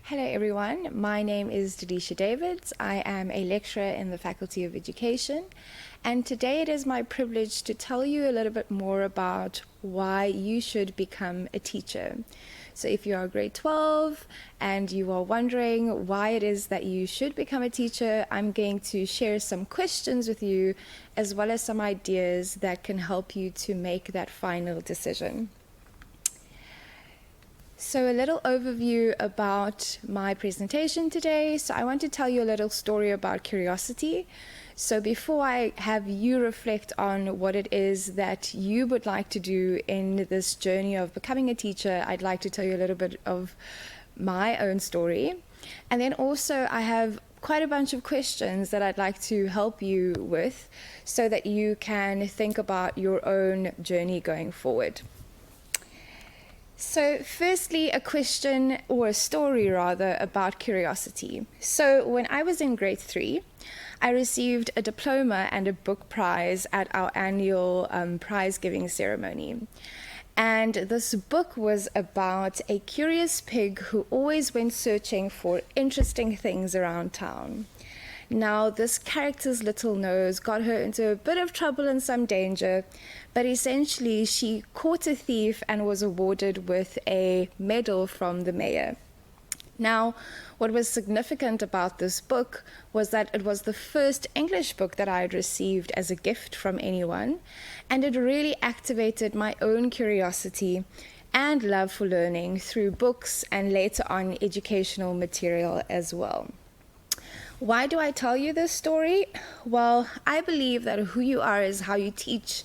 Hello everyone, my name is Delecia Davids. I am a lecturer in the Faculty of Education, and today it is my privilege to tell you a little bit more about why you should become a teacher. So if you are grade 12 and you are wondering why it is that you should become a teacher, I'm going to share some questions with you as well as some ideas that can help you to make that final decision. So a little overview about my presentation today. So I want to tell you a little story about curiosity. So before I have you reflect on what it is that you would like to do in this journey of becoming a teacher, I'd like to tell you a little bit of my own story. And then also I have quite a bunch of questions that I'd like to help you with so that you can think about your own journey going forward. So firstly, a question, or a story rather, about curiosity. So when I was in grade 3, I received a diploma and a book prize at our annual prize giving ceremony. And this book was about a curious pig who always went searching for interesting things around town. Now, this character's little nose got her into a bit of trouble and some danger, but essentially she caught a thief and was awarded with a medal from the mayor. Now, what was significant about this book was that it was the first English book that I had received as a gift from anyone, and it really activated my own curiosity and love for learning through books and later on educational material as well. Why do I tell you this story? Well, I believe that who you are is how you teach,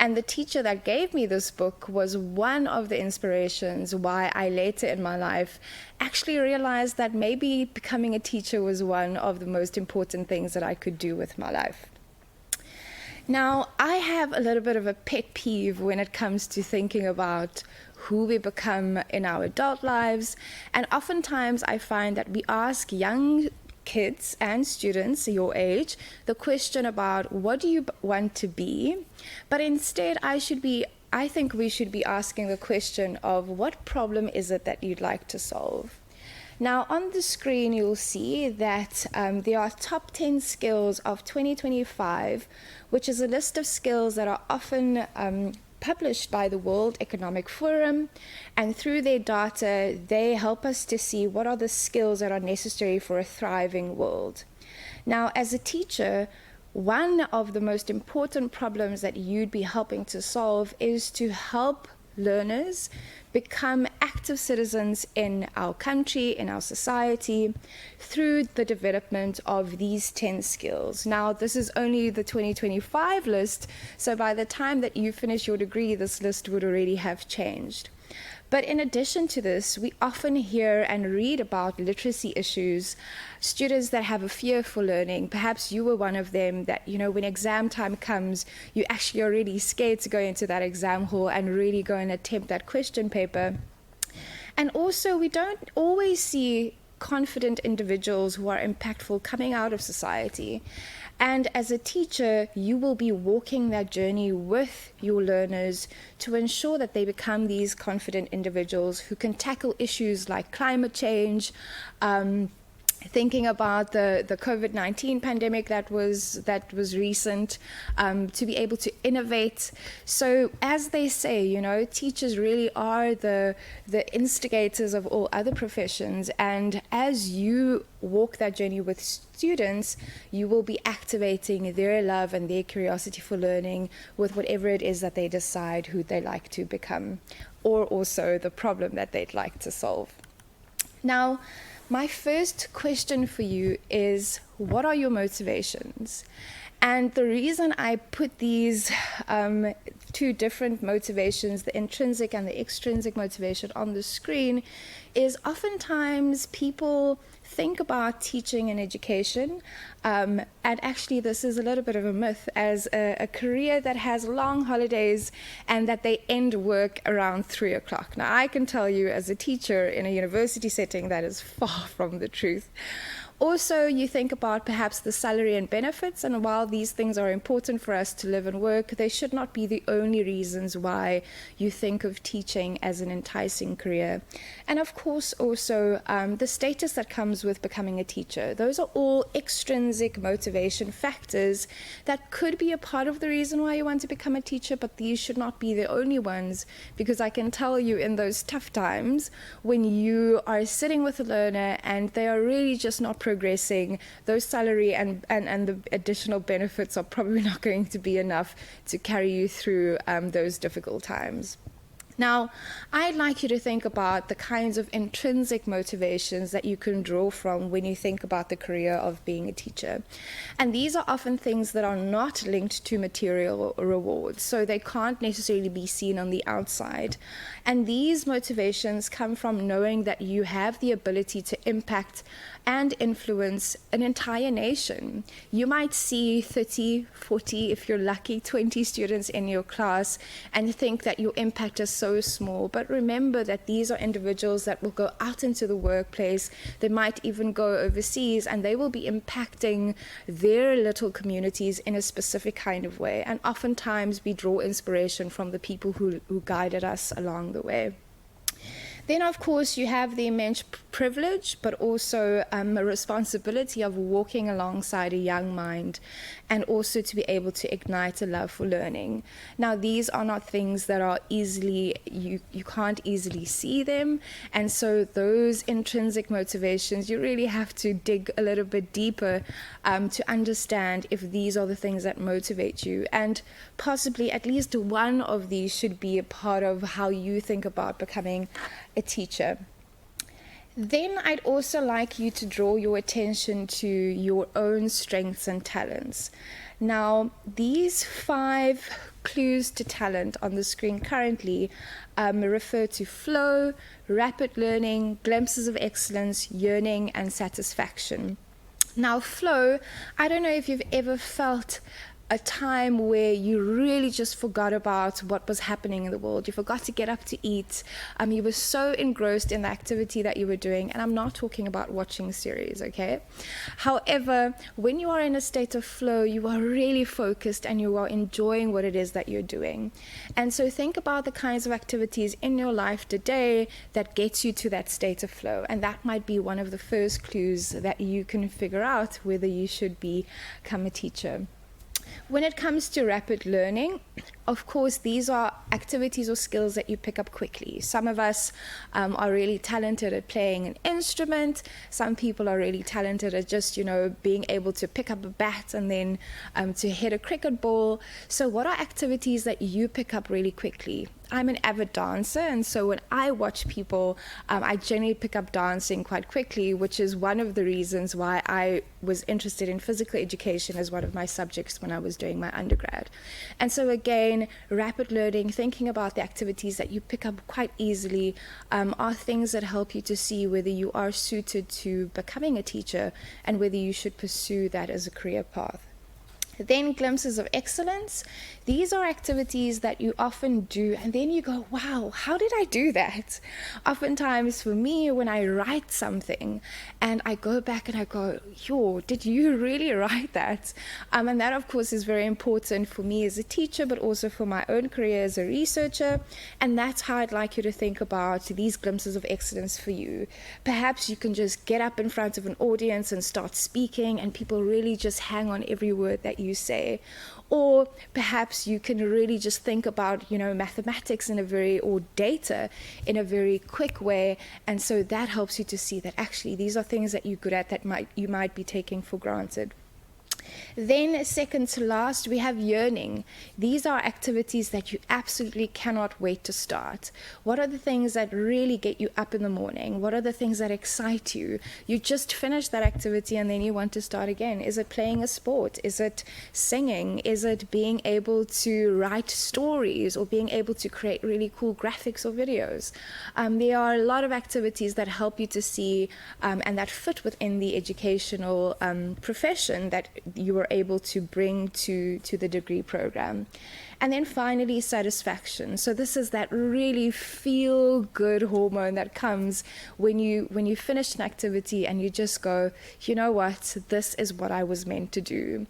and the teacher that gave me this book was one of the inspirations why I later in my life actually realized that maybe becoming a teacher was one of the most important things that I could do with my life. Now, I have a little bit of a pet peeve when it comes to thinking about who we become in our adult lives, and oftentimes I find that we ask young kids and students your age the question about what do you want to be, but instead I think we should be asking the question of what problem is it that you'd like to solve. Now on the screen you'll see that there are top 10 skills of 2025, which is a list of skills that are often published by the World Economic Forum, and through their data they help us to see what are the skills that are necessary for a thriving world. Now as a teacher, one of the most important problems that you'd be helping to solve is to help learners become active citizens in our country, in our society, through the development of these 10 skills. Now, this is only the 2025 list, so by the time that you finish your degree, this list would already have changed. But in addition to this, we often hear and read about literacy issues, students that have a fear for learning. Perhaps you were one of them that, when exam time comes, you actually are really scared to go into that exam hall and really go and attempt that question paper. And also, we don't always see confident individuals who are impactful coming out of society. And as a teacher, you will be walking that journey with your learners to ensure that they become these confident individuals who can tackle issues like climate change, thinking about the COVID-19 pandemic that was recent, to be able to innovate. So as they say, teachers really are the instigators of all other professions, and as you walk that journey with students, you will be activating their love and their curiosity for learning with whatever it is that they decide who they like to become, or also the problem that they'd like to solve. Now, my first question for you is, what are your motivations? And the reason I put these two different motivations, the intrinsic and the extrinsic motivation, on the screen is oftentimes people think about teaching and education, and actually this is a little bit of a myth, as a career that has long holidays and that they end work around 3 o'clock. Now I can tell you as a teacher in a university setting that is far from the truth. Also, you think about perhaps the salary and benefits, and while these things are important for us to live and work, they should not be the only reasons why you think of teaching as an enticing career. And of course, also the status that comes with becoming a teacher. Those are all extrinsic motivation factors that could be a part of the reason why you want to become a teacher, but these should not be the only ones, because I can tell you in those tough times when you are sitting with a learner and they are really just not progressing, those salary and the additional benefits are probably not going to be enough to carry you through those difficult times. Now, I'd like you to think about the kinds of intrinsic motivations that you can draw from when you think about the career of being a teacher. And these are often things that are not linked to material rewards, so they can't necessarily be seen on the outside. And these motivations come from knowing that you have the ability to impact and influence an entire nation. You might see 30, 40, if you're lucky, 20 students in your class and think that your impact is so small. But remember that these are individuals that will go out into the workplace. They might even go overseas, and they will be impacting their little communities in a specific kind of way. And oftentimes we draw inspiration from the people who guided us along the way. Then, of course, you have the immense privilege, but also a responsibility of walking alongside a young mind, and also to be able to ignite a love for learning. Now, these are not things that are easily, you can't easily see them, and so those intrinsic motivations, you really have to dig a little bit deeper to understand if these are the things that motivate you, and possibly at least one of these should be a part of how you think about becoming a teacher. Then I'd also like you to draw your attention to your own strengths and talents. Now, these 5 clues to talent on the screen currently refer to flow, rapid learning, glimpses of excellence, yearning, and satisfaction. Now, flow, I don't know if you've ever felt a time where you really just forgot about what was happening in the world. You forgot to get up to eat. You were so engrossed in the activity that you were doing. And I'm not talking about watching series, okay? However, when you are in a state of flow, you are really focused and you are enjoying what it is that you're doing. And so think about the kinds of activities in your life today that gets you to that state of flow. And that might be one of the first clues that you can figure out whether you should become a teacher. When it comes to rapid learning, of course, these are activities or skills that you pick up quickly. Some of us are really talented at playing an instrument. Some people are really talented at just, being able to pick up a bat and then to hit a cricket ball. So what are activities that you pick up really quickly? I'm an avid dancer, and so when I watch people, I generally pick up dancing quite quickly, which is one of the reasons why I was interested in physical education as one of my subjects when I was doing my undergrad. And so again, rapid learning, thinking about the activities that you pick up quite easily, are things that help you to see whether you are suited to becoming a teacher and whether you should pursue that as a career path. Then glimpses of excellence. These are activities that you often do, and then you go, wow, how did I do that? Oftentimes for me, when I write something and I go back and I go, yo, did you really write that? And that, of course, is very important for me as a teacher, but also for my own career as a researcher. And that's how I'd like you to think about these glimpses of excellence for you. Perhaps you can just get up in front of an audience and start speaking, and people really just hang on every word that you say. Or perhaps you can really just think about, mathematics or data in a very quick way. And so that helps you to see that actually these are things that you're good at that you might be taking for granted. Then second to last, we have yearning. These are activities that you absolutely cannot wait to start. What are the things that really get you up in the morning? What are the things that excite you? You just finished that activity and then you want to start again. Is it playing a sport? Is it singing? Is it being able to write stories or being able to create really cool graphics or videos? There are a lot of activities that help you to see and that fit within the educational profession that you were able to bring to the degree program. And then finally, satisfaction. So this is that really feel-good hormone that comes when you finish an activity and you just go, you know what, this is what I was meant to do.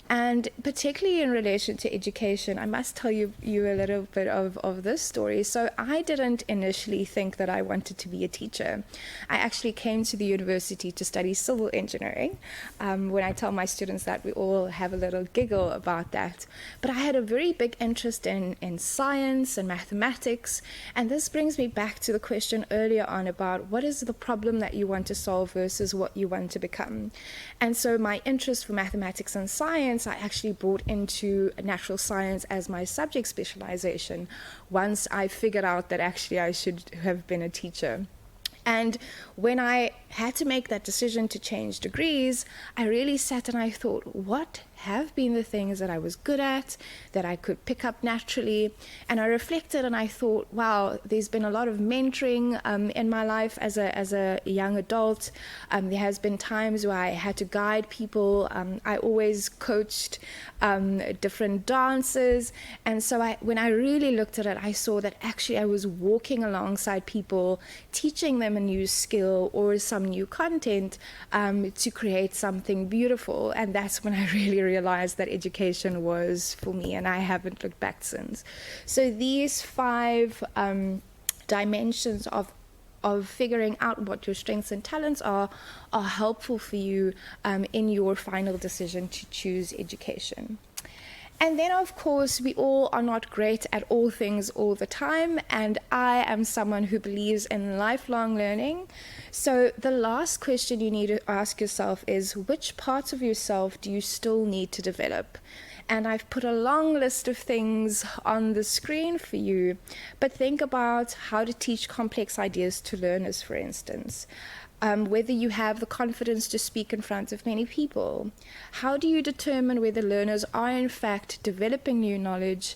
And particularly in relation to education, I must tell you a little bit of this story. So I didn't initially think that I wanted to be a teacher. I actually came to the university to study civil engineering. When I tell my students that, we all have a little giggle about that. But I had a very big interest in science and mathematics. And this brings me back to the question earlier on about what is the problem that you want to solve versus what you want to become. And so my interest for mathematics and science, I actually brought into natural science as my subject specialization once I figured out that actually I should have been a teacher. And when I had to make that decision to change degrees, I really sat and I thought, what have been the things that I was good at, that I could pick up naturally? And I reflected and I thought, wow, there's been a lot of mentoring in my life as a young adult. There has been times where I had to guide people. I always coached different dances. And so when I really looked at it, I saw that actually I was walking alongside people, teaching them a new skill or some new content to create something beautiful. And that's when I really realized that education was for me, and I haven't looked back since. So these 5 dimensions of figuring out what your strengths and talents are helpful for you in your final decision to choose education. And then, of course, we all are not great at all things all the time, and I am someone who believes in lifelong learning. So the last question you need to ask yourself is, which parts of yourself do you still need to develop? And I've put a long list of things on the screen for you, but think about how to teach complex ideas to learners, for instance. Whether you have the confidence to speak in front of many people. How do you determine whether learners are in fact developing new knowledge,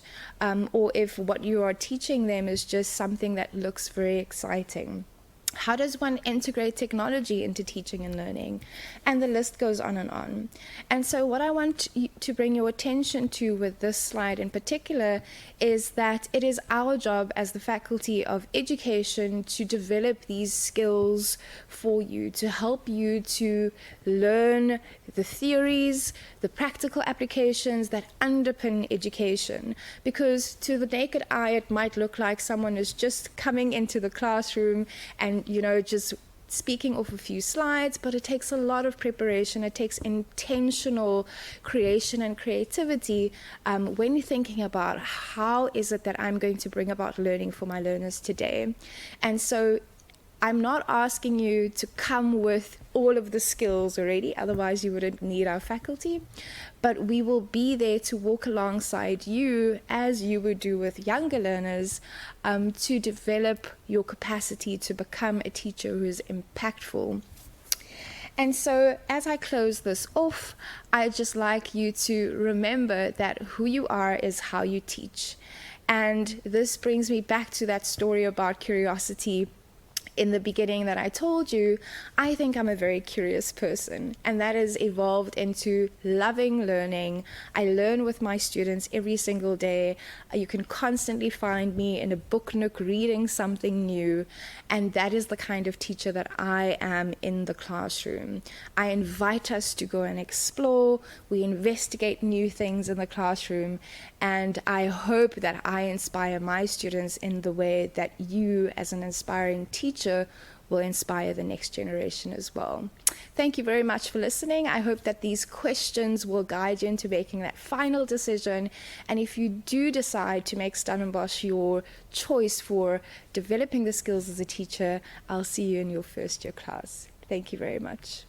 or if what you are teaching them is just something that looks very exciting? How does one integrate technology into teaching and learning? And the list goes on and on. And so what I want to bring your attention to with this slide in particular is that it is our job as the Faculty of Education to develop these skills for you, to help you to learn the theories, the practical applications that underpin education. Because to the naked eye, it might look like someone is just coming into the classroom and just speaking off a few slides, but it takes a lot of preparation. It takes intentional creation and creativity when you're thinking about how is it that I'm going to bring about learning for my learners today. And so I'm not asking you to come with all of the skills already, otherwise you wouldn't need our faculty, but we will be there to walk alongside you as you would do with younger learners to develop your capacity to become a teacher who is impactful. And so as I close this off, I'd just like you to remember that who you are is how you teach. And this brings me back to that story about curiosity in the beginning that I told you. I think I'm a very curious person, and that has evolved into loving learning. I learn with my students every single day. You can constantly find me in a book nook reading something new, and that is the kind of teacher that I am in the classroom. I invite us to go and explore. We investigate new things in the classroom, and I hope that I inspire my students in the way that you, as an inspiring teacher, will inspire the next generation as well. Thank you very much for listening. I hope that these questions will guide you into making that final decision. And if you do decide to make Stellenbosch your choice for developing the skills as a teacher, I'll see you in your first year class. Thank you very much.